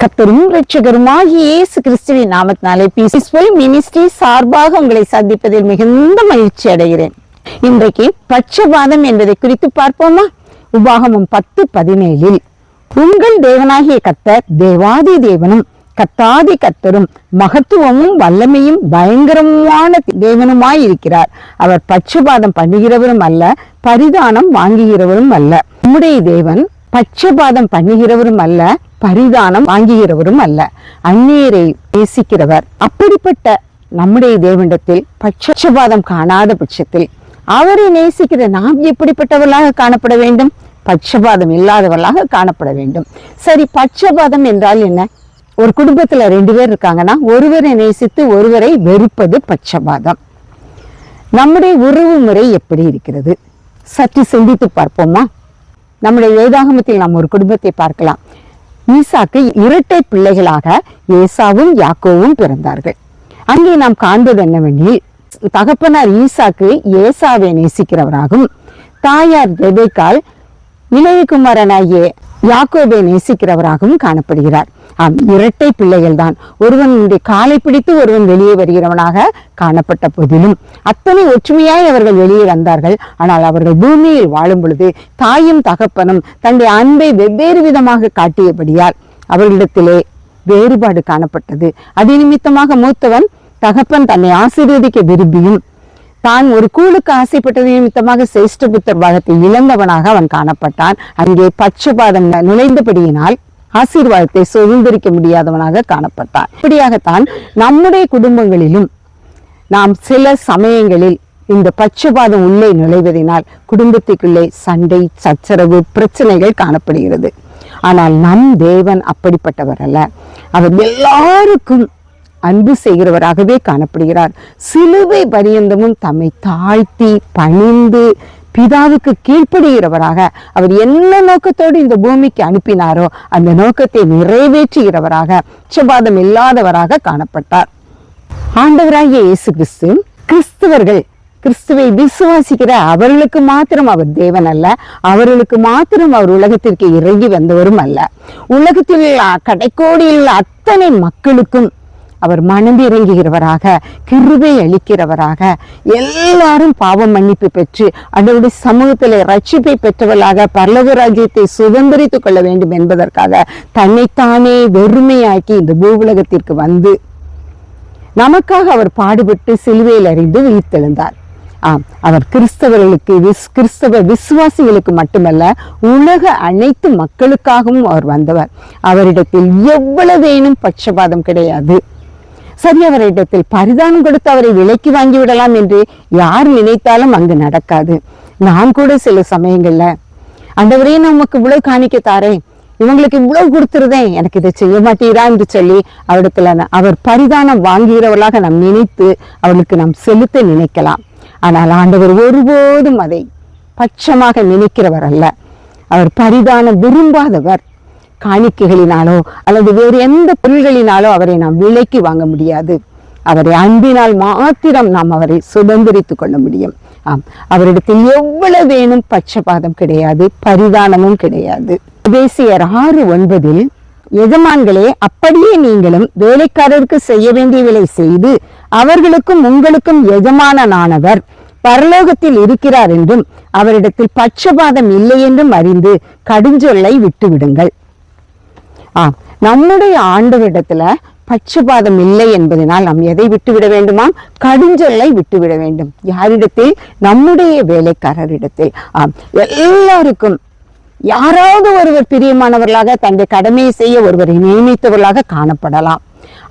கர்த்தரும் இரட்சகருமாகிய இயேசு கிறிஸ்துவின் நாமத்தினாலே பீஸ்ஃபுல் மினிஸ்ட்ரி சார்பாக உங்களை சந்திப்பதில் மிகுந்த மகிழ்ச்சி அடைகிறேன். இன்றைக்கு பட்சபாதம் என்பதை குறித்து பார்ப்போமா? உபாகமம் 10:17 உங்கள் தேவனாகிய கர்த்தர் தேவாதி தேவனும் கர்த்தாதி கர்த்தரும் மகத்துவமும் வல்லமையும் பயங்கரமான தேவனுமாய் இருக்கிறார். அவர் பட்சபாதம் பண்ணுகிறவரும் அல்ல, பரிதானம் வாங்குகிறவரும் அல்ல. நம்முடைய தேவன் பட்சபாதம் பண்ணுகிறவரும் அல்ல, பரிதானம் வாங்குகிறவரும் அல்ல, அந்நியரை நேசிக்கிறவர். அப்படிப்பட்ட நம்முடைய தேவனிடத்தில் பட்சபாதம் காணாத பட்சத்தில் அவரை நேசிக்கிற நாம் எப்படிப்பட்டவர்களாக காணப்பட வேண்டும்? பட்சபாதம் இல்லாதவர்களாக காணப்பட வேண்டும். சரி, பட்சபாதம் என்றால் என்ன? ஒரு குடும்பத்துல 2 பேர் இருக்காங்கன்னா ஒருவரை நேசித்து ஒருவரை வெறுப்பது பட்சபாதம். நம்முடைய உறவு முறை எப்படி இருக்கிறது? சற்று சிந்தித்து பார்ப்போமா? நம்முடைய வேதாகமத்தில் நாம் ஒரு குடும்பத்தை பார்க்கலாம். ஈசாக்கு இரட்டை பிள்ளைகளாக ஏசாவும் யாக்கோவும் பிறந்தார்கள். அங்கே நாம் காண்பது என்னவெனில், தகப்பனார் ஈசாக்கு ஏசாவை நேசிக்கிறவராகவும் தாயார் ரெபெக்காள் இளையகுமாரனாகிய யாக்கோபை நேசிக்கிறவராகவும் காணப்படுகிறார். இரட்டை பிள்ளைகள் தான். ஒருவனுடைய காலை பிடித்து ஒருவன் வெளியே வருகிறவனாக காணப்பட்ட போதிலும் அத்தனை ஒற்றுமையாய் அவர்கள் வெளியே வந்தார்கள். ஆனால் அவர்கள் பூமியில் வாழும் பொழுது தாயும் தகப்பனும் தன்னுடைய அன்பை வெவ்வேறு விதமாக காட்டியபடியால் அவர்களிடத்திலே வேறுபாடு காணப்பட்டது. அது நிமித்தமாக மூத்தவன் தகப்பன் தன்னை ஆசீர்வதிக்க விரும்பியும் தான் ஒரு கூழுக்கு ஆசைப்பட்டது நிமித்தமாக சிரேஷ்ட புத்திர பாகத்தை இழந்தவனாக அவன் காணப்பட்டான். அங்கே பட்சபாதம் நுழைந்தபடியினால் ஆசீர்வாதத்தை சுதந்திரிக்க முடியாதவனாக காணப்பட்டான். இப்படியாகத்தான் நம்முடைய குடும்பங்களிலும் நாம் சில சமயங்களில் இந்த பட்சபாதம் உள்ளே நுழைவதனால் குடும்பத்துக்குள்ளே சண்டை, சச்சரவு, பிரச்சனைகள் காணப்படுகிறது. ஆனால் நம் தேவன் அப்படிப்பட்டவர் அல்ல. அவர் எல்லாருக்கும் அன்பு செய்கிறவராகவே காணப்படுகிறார். சிலுவை பரியந்தமும் தம்மை தாழ்த்தி பணிந்து பிதாவுக்கு கீழ்ப்படுகிறவராக, அவர் என்ன நோக்கத்தோடு இந்த பூமிக்கு அனுப்பினாரோ அந்த நோக்கத்தை நிறைவேற்றுகிறவராக, பட்சபாதம் இல்லாதவராக காணப்பட்டார். ஆண்டவராகிய இயேசு கிறிஸ்து கிறிஸ்தவர்கள், கிறிஸ்துவை விசுவாசிக்கிற அவர்களுக்கு மாத்திரம் அவர் தேவன் அல்ல, அவர்களுக்கு மாத்திரம் அவர் உலகத்திற்கு இறங்கி வந்தவரும் அல்ல. உலகத்தில் கடைக்கோடியில் அத்தனை மக்களுக்கும் அவர் மனம் இறங்குகிறவராக, கிருபை அளிக்கிறவராக, எல்லாரும் பாவம் மன்னிப்பு பெற்று அதனுடைய சமூகத்தில் ரட்சிப்பை பெற்றவர்களாக பரலோக ராஜ்யத்தை சுதந்திரித்துக் கொள்ள வேண்டும் என்பதற்காக தன்னைத்தானே வெறுமையாக்கி இந்த பூவுலகத்திற்கு வந்து நமக்காக அவர் பாடுபட்டு சிலுவையில் அறிந்து உயிர்த்தெழுந்தார். அவர் கிறிஸ்தவர்களுக்கு, கிறிஸ்தவ விசுவாசிகளுக்கு மட்டுமல்ல, உலக அனைத்து மக்களுக்காகவும் அவர் வந்தவர். அவரிடத்தில் எவ்வளவேனும் பட்சபாதம் கிடையாது. சரி, அவரிடத்தில் பரிதானம் கொடுத்து அவரை விலைக்கு வாங்கி விடலாம் என்று யார் நினைத்தாலும் அங்கு நடக்காது. நான் கூட சில சமயங்கள்ல, ஆண்டவரே நமக்கு இவ்வளவு காணிக்க தாரேன், இவங்களுக்கு இவ்வளவு கொடுத்துருதேன், எனக்கு இதை செய்ய மாட்டீரா என்று சொல்லி அவரிடத்துல அவர் பரிதானம் வாங்குகிறவர்களாக நாம் நினைத்து அவர்களுக்கு நாம் செலுத்த நினைக்கலாம். ஆனால் ஆண்டவர் ஒருபோதும் அதை பட்சமாக நினைக்கிறவர் அல்ல. அவர் பரிதானம் விரும்பாதவர். காணிக்கைகளினாலோ அல்லது வேறு எந்த பொருள்களினாலோ அவரை நாம் விலைக்கு வாங்க முடியாது. அவரை அன்பினால் மாத்திரம் நாம் அவரை சுதந்திரித்துக் கொள்ள முடியும். அவரிடத்தில் எவ்வளவேனும் பட்சபாதம் கிடையாது, பரிதானமும் கிடையாது. எபேசியர் 6:9 எஜமான்களே, அப்படியே நீங்களும் வேலைக்காரருக்கு செய்ய வேண்டியவளை செய்து அவர்களுக்கும் உங்களுக்கும் எஜமானனானவர் பரலோகத்தில் இருக்கிறார் என்றும் அவரிடத்தில் பட்சபாதம் இல்லை என்றும் அறிந்து கடுஞ்சொல்லை விட்டு விடுங்கள். நம்முடைய ஆண்டவரிடத்துல பட்சபாதம் இல்லை என்பதனால் நாம் எதை விட்டுவிட வேண்டுமா? கடுஞ்சொல்லை விட்டுவிட வேண்டும். யாரிடத்தில்? நம்முடைய வேலைக்காரரிடத்தில். எல்லாருக்கும் யாராவது ஒருவர் பிரியமானவர்களாக தன்னுடைய கடமையை செய்ய ஒருவரை நியமித்தவர்களாக காணப்படலாம்.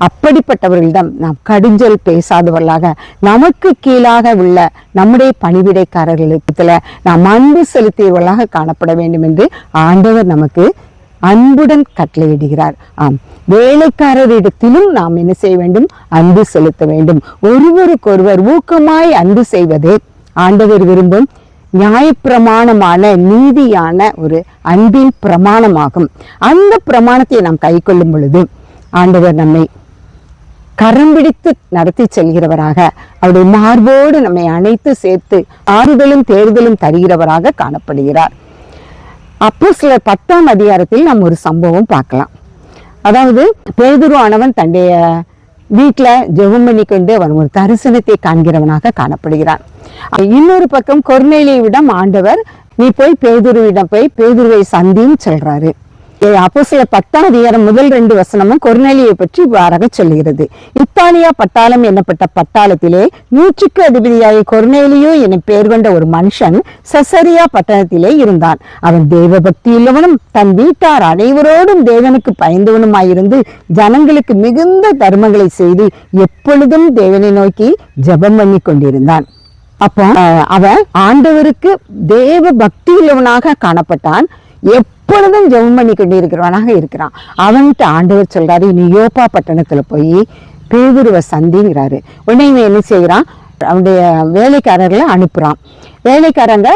அப்படிப்பட்டவர்களிடம் நாம் கடுஞ்சொல் பேசாதவர்களாக, நமக்கு கீழாக உள்ள நம்முடைய பணிவிடைக்காரர்களுக்கு நாம் அன்பு செலுத்தியவர்களாக காணப்பட வேண்டும் என்று ஆண்டவர் நமக்கு அன்புடன் கட்டளையிடுகிறார். வேலைக்காரரிடத்திலும் நாம் என்ன செய்ய வேண்டும்? அன்பு செலுத்த வேண்டும். ஒருவருக்கொருவர் ஊக்கமாய் அன்பு செய்வதே ஆண்டவர் விரும்பும் நியாயப்பிரமாணமான, நீதியான ஒரு அன்பின் பிரமாணமாகும். அந்த பிரமாணத்தை நாம் கை கொள்ளும் பொழுது ஆண்டவர் நம்மை கரம் பிடித்து நடத்தி செல்கிறவராக, அவருடைய மார்போடு நம்மை அணைத்து சேர்த்து ஆறுதலும் தேர்தலும் தருகிறவராக காணப்படுகிறார். அப்போஸ்தலர் 10ஆம் அதிகாரத்தில் நாம் ஒரு சம்பவம் பார்க்கலாம். அதாவது பேதுரு ஆனவன் தன்னுடைய வீட்டுல ஜெபம் பண்ணி கொண்டு அவன் ஒரு தரிசனத்தை காண்கிறவனாக காணப்படுகிறான். இன்னொரு பக்கம் கொர்நேலியுவிடம் ஆண்டவர், நீ போய் பேதுருவிடம் போய் பேதுருவை சந்தின்னு சொல்றாரு. அப்போஸ்தலர் 10ஆம் அதிகாரம் முதல் 2 வசனமும் கொர்நேலியை பற்றி இவ்வாறாக சொல்லுகிறது. இத்தாலியா பட்டாளம் என்னப்பட்ட பட்டாளத்திலே 100க்கு அதிபதியாய கொர்நேலியு என பெயர் கொண்ட ஒரு மனுஷன் செசரியா பட்டணத்திலே இருந்தான். அவன் தேவ பக்தியுள்ளவனும் தன் வீட்டார் அனைவரோடும் தேவனுக்கு பயந்தவனுமாயிருந்து ஜனங்களுக்கு மிகுந்த தர்மங்களை செய்து எப்பொழுதும் தேவனை நோக்கி ஜெபம் பண்ணி கொண்டிருந்தான். அப்போ அவன் ஆண்டவருக்கு தேவ பக்தி உள்ளவனாக காணப்பட்டான். எப்பொழுதும் ஜெபம் பண்ணி கொண்டு இருக்கிறவனாக இருக்கிறான். அவன்கிட்ட ஆண்டவர் சொல்றாரு, நீ யோப்பா பட்டணத்துல போய் பேதுருவை சந்திங்கிறாரு. உடனே இவன் என்ன செய்யறான், அவனுடைய வேலைக்காரர்களை அனுப்புறான். வேலைக்காரங்க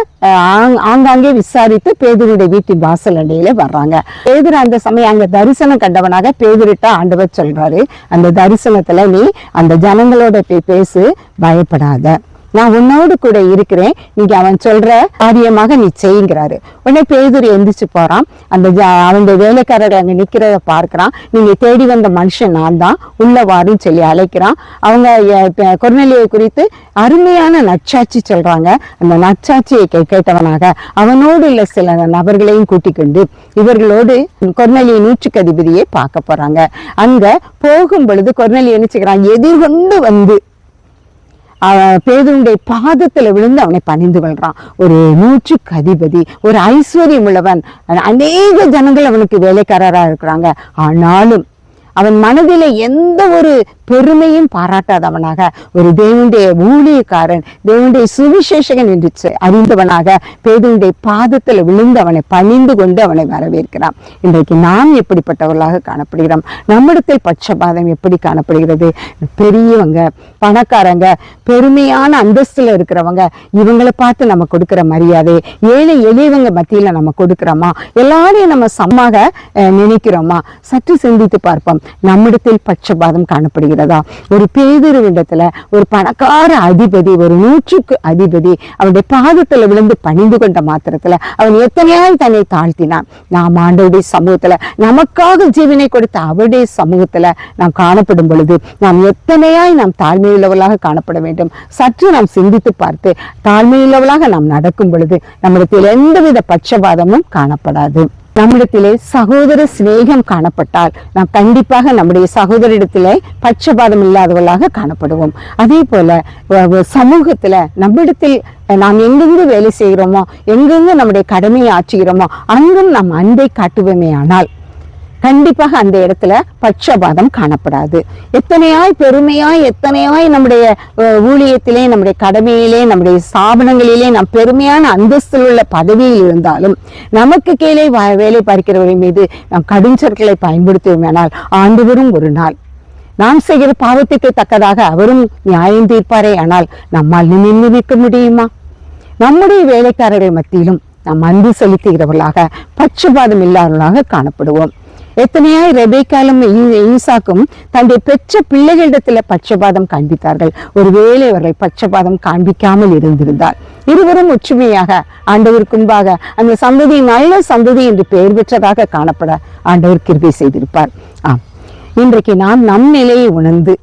ஆங்காங்கே விசாரித்து பேதுருடைய வீட்டின் வாசல் அண்டையில வர்றாங்க. பேதுரு அந்த சமயம் அங்க தரிசனம் கண்டவனாக பேதுருட்ட ஆண்டவர் சொல்றாரு, அந்த தரிசனத்துல நீ அந்த ஜனங்களோட போய் பேசு, பயப்படாத, நான் உன்னோடு கூட இருக்கிறேன், நீங்க அவன் சொல்ற காரியமாக நீ செய்யுங்கிறாரு. உடனே பேதுரு எந்திரிச்சு போறான். அவனுடைய வேலைக்காரர்கள் அங்க நிக்கிறத பார்க்கிறான். நீங்க தேடி வந்த மனுஷன் நான் தான், உள்ள வாருன்னு சொல்லி அழைக்கிறான். அவங்க கொர்நேலியை குறித்து அருமையான நற்சாட்சி சொல்றாங்க. அந்த நற்சாட்சியை கேட்டவனாக அவனோடு உள்ள சில நபர்களையும் கூட்டிக் கொண்டு இவர்களோடு கொர்நேலியை 100க்கு அதிபதியை பார்க்க போறாங்க. அங்க போகும் பொழுது கொர்நேலியை நினைச்சுக்கிறான், எதிர்கொண்டு வந்து பேதுருடைய பாதத்துல விழுந்து அவனை பணிந்து கொள்றான். ஒரு 100க்கு அதிபதி, ஒரு ஐஸ்வர்யம் உள்ளவன், அநேக ஜனங்கள் அவனுக்கு வேலைக்காரரா இருக்கிறாங்க. ஆனாலும் அவன் மனதிலே எந்த ஒரு பெருமையும் பாராட்டாதவனாக, ஒரு தேவனுடைய ஊழியக்காரன், தேவனுடைய சுவிசேஷகன் என்று அறிந்தவனாக பேதுருடைய பாதத்தில் விழுந்து அவனை பணிந்து கொண்டு அவனை வரவேற்கிறான். இன்றைக்கு நாம் எப்படிப்பட்டவர்களாக காணப்படுகிறோம்? நம்மிடத்தில் பட்சபாதம் எப்படி காணப்படுகிறது? பெரியவங்க, பணக்காரங்க, பெருமையான அந்தஸ்துல இருக்கிறவங்க, இவங்களை பார்த்து நம்ம கொடுக்கிற மரியாதை, ஏழை எளியவங்க மத்தியில நம்ம கொடுக்கிறோமா? எல்லாரையும் நம்ம சமமாக நினைக்கிறோமா? சற்று சிந்தித்து பார்ப்போம். நம்மிடத்தில் பட்சபாதம் காணப்படுகிறதா? ஒரு பேதுருவிடத்துல ஒரு பணக்கார அதிபதி, ஒரு 100க்கு அதிபதி அவனுடைய பாதத்துல விழுந்து பணிந்து கொண்ட மாத்திரத்துல அவன் எத்தனையாய் தன்னை தாழ்த்தினான். நாம் ஆண்டவருடைய சமூகத்துல நமக்காக ஜீவனை கொடுத்த அவருடைய சமூகத்துல நாம் காணப்படும் பொழுது நாம் எத்தனையாய் நாம் தாழ்மையுள்ளவர்களாக காணப்பட வேண்டும். சற்று நாம் சிந்தித்து பார்த்து தாழ்மையுள்ளவர்களாக நாம் நடக்கும் பொழுது நம்மிடத்தில் எந்தவித பட்சபாதமும் காணப்படாது. நம்மிடத்திலே சகோதர சிநேகம் காணப்பட்டால் நாம் கண்டிப்பாக நம்முடைய சகோதரிடத்திலே பட்சபாதம் இல்லாதவர்களாக காணப்படுவோம். அதே போல சமூகத்துல நம்மிடத்தில் நாம் எங்கெங்கு வேலை செய்கிறோமோ, எங்கெங்கு நம்முடைய கடமையை ஆற்றுகிறோமோ அங்கும் நாம் அன்பை காட்டுவோமே ஆனால் கண்டிப்பாக அந்த இடத்துல பட்சபாதம் காணப்படாது. எத்தனையாய் பெருமையாய், எத்தனையாய் நம்முடைய ஊழியத்திலே, நம்முடைய கடமையிலே, நம்முடைய ஸ்தாபனங்களிலே நாம் பெருமையான அந்தஸ்தில் உள்ள பதவியில் இருந்தாலும் நமக்கு கீழே வேலை பார்க்கிறவர்கள் மீது நாம் கடுஞ்சொற்களை பயன்படுத்துவோமேனால் ஆண்டவரும் ஒரு நாள் நாம் செய்கிற பாவத்துக்கு தக்கதாக அவரும் நியாயம் தீர்ப்பாரே. ஆனால் நம்மால் நின்று நிற்க முடியுமா? நம்முடைய வேலைக்காரர்கள் மத்தியிலும் நாம் அன்பு செலுத்துகிறவர்களாக பட்சபாதம் இல்லாதவர்களாக காணப்படுவோம். எத்தனையாய் ரெபேக்காலும் ஈசாக்கும் தன்னுடைய பெற்ற பிள்ளைகளிடத்துல பட்சபாதம் காண்பித்தார்கள். ஒருவேளை அவர்கள் பட்சபாதம் காண்பிக்காமல் இருந்திருந்தால் இருவரும் ஒற்றுமையாக ஆண்டவருக்கு முன்பாக அந்த சந்ததி நல்ல சந்ததி என்று பெயர் பெற்றதாக காணப்பட ஆண்டவர் கிருபை செய்திருப்பார். இன்றைக்கு நாம் நம் நிலையை உணர்ந்து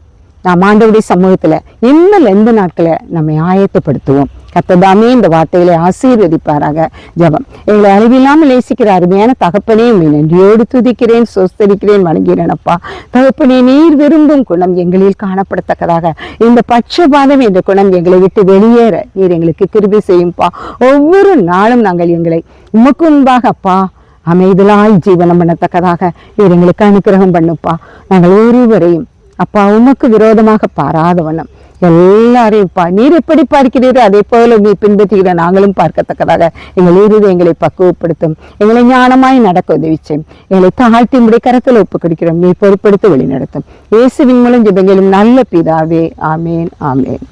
நாம் ஆண்டவருடைய சமூகத்துல இன்னும் எந்த நாட்களை நம்மை ஆயத்தப்படுத்துவோம். கர்த்ததாமே இந்த வார்த்தைகளை ஆசீர்வதிப்பாராக. ஜெபம். எங்களை அளவில்லாமல் நேசிக்கிற அருமையான தகப்பனே, உம்மை நன்றியோடு துதிக்கிறேன், சோஸ்தரிக்கிறேன், வணங்குகிறேன். அப்பா தகப்பனே, நீர் விரும்பும் குணம் எங்களில் காணப்படத்தக்கதாக இந்த பட்சபாதம் என்ற குணம் எங்களை விட்டு வெளியேற நீர் எங்களுக்கு கிருபை செய்யும்பா. ஒவ்வொரு நாளும் நாங்கள் எங்களை உமக்கு முன்பாக அப்பா அமைதலாய் ஜீவனம் பண்ணத்தக்கதாக நீர் எங்களுக்கு அனுக்கிரகம் பண்ணுப்பா. நாங்கள் ஒருவரையும் அப்பா உமக்கு விரோதமாக பாராதவண்ணம் எல்லாரையும் நீர் எப்படி பார்க்கிறீரோ அதே போல நீ பின்பற்றுகிற நாங்களும் பார்க்கத்தக்கதாக எங்கள் இருதயங்களை பக்குவப்படுத்தும். எங்களை ஞானமாய் நடக்க உதவி செய்யும். எங்களை தாழ்த்தி உம்முடைய கரத்தில் ஒப்புக் கொடுக்கிறோம். நீ பொறுப்படுத்த வழி நடத்தும். இயேசுவின் மூலம் ஜெபங்களும் நல்ல பிதாவே. ஆமேன், ஆமேன்.